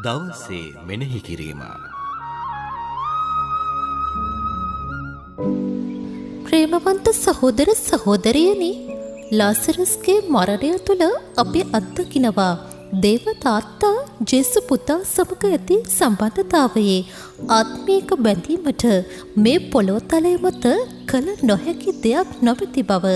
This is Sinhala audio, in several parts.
දවසේ මෙනෙහි කිරීම. ප්‍රේමවන්ත සහෝදර සහෝදරියනි, ලාසරස්ගේ මරණය තුළ අපි අත්දකිනවා දේව තාත්තා ජේසු පුතා සමග ඇති සම්බන්ධතාවයේ ආත්මීක බැඳීමට මේ පොළොව තලය මත කළ නොහැකි දෙයක් නොමැති බව.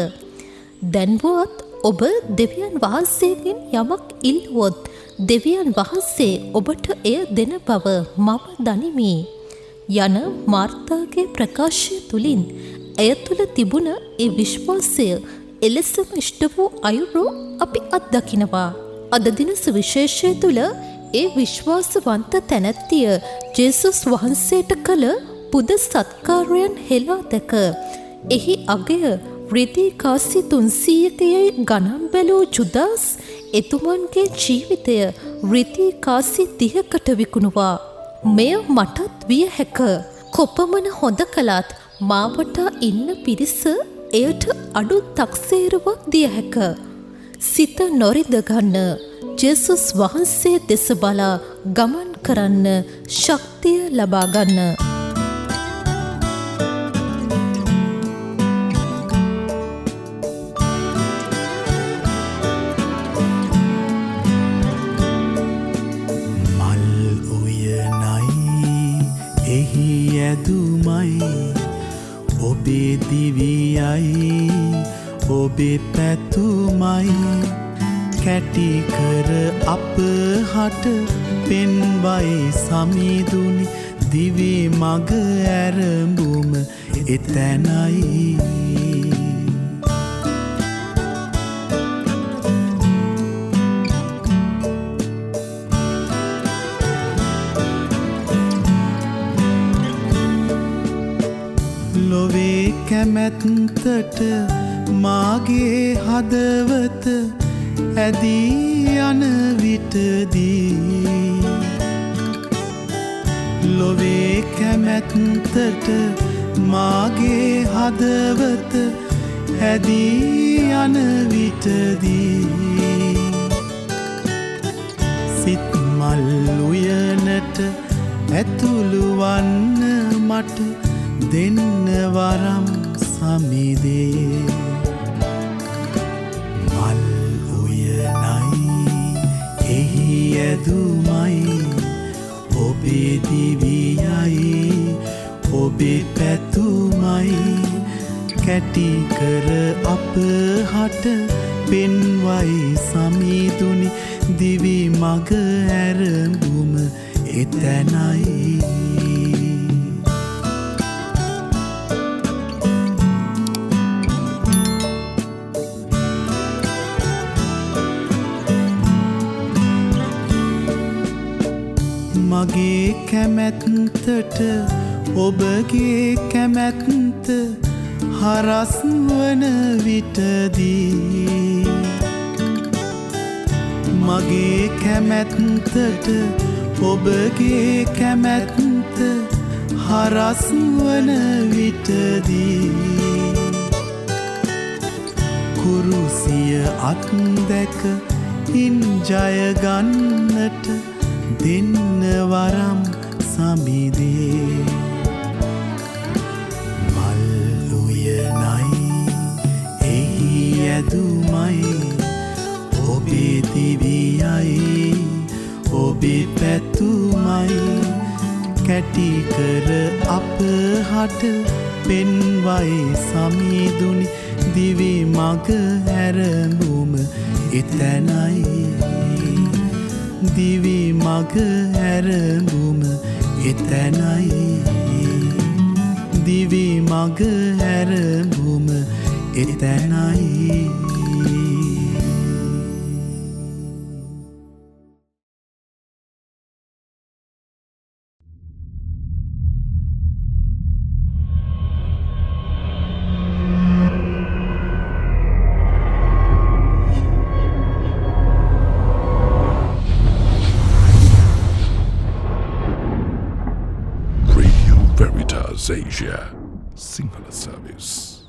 දැන්වත් ඔබ දෙවියන් වහන්සේගෙන් යමක් ඉල්ලුවොත් දෙවියන් වහන්සේ ඔබට එය දෙන බව මම දනිමි යන මාර්තාගේ ප්‍රකාශය තුළින් එය තුළ තිබුණ ඒ විශ්වාසය එලෙසම ඉෂ්ට වූ අයුරු අපි අත්දකිනවා. අද දින සුවිශේෂය තුළ ඒ විශ්වාසවන්ත තැනැත්තිය ජේසුස් වහන්සේට කළ පුද සත්කාරයන් හෙලා දැක එහි අගය රිදී කාසි 300කයයි ගණන් බැලූ ජුදාස් එතුමන්ගේ ජීවිතය රිදී කාසි 30කට විකුණුවා. මෙය මටත් විය හැක. කොපමණ හොඳ කළත් මාවට ඉන්න පිරිස එයට අඩු තක්සේරුවක් දිය හැක. සිත නොරිද ගන්න, ජේසුස් වහන්සේ දෙස බලා ගමන් කරන්න ශක්තිය ලබා ගන්න. ඔබේ දිවියයි ඔබේ පැතුමයි කැටිකර අප හට පෙන්වයි සමිඳුනි දිවි මග ඇරඹුම එතැනයි. ලොවේ කැමැත්තට මාගේ හදවත ඇදී යන විටදී ලොවේ කැමැත්තට මාගේ හදවත ඇදී යන විටදී සිත් මල් උයනට ඇතුළු වන්න මට දෙන්න වරම් සමිදේ. මල් උයනයි එහි ඇදුමයි ඔබේ දිවියයි ඔබේ පැතුමයි කැටිකර අප හට පෙන්වයි සමිඳුනි දිවි මග ඇරඹුම එතැනයි. මගේ කැමැත්තට ඔබගේ කැමැත්ත හරස් වන විටදී මගේ කැමැත්තට ඔබගේ කැමැත්ත හරස් වන විටදී කුරුසිය අත් දැක ඉන් ජයගන්නට දෙන්න වරම් සමිදේ. මල් උයනයි එහි ඇදුමයි ඔබේ දිවියයි ඔබේ පැතුමයි කැටිකර අප හට පෙන්වයි සමිඳුනි දිවි මග ඇරඹුම එතැනයි. දිවි මග ඇරඹුම එතැනයි. දිවි මග ඇරඹුම එතැනයි. Asia Sinhala Service.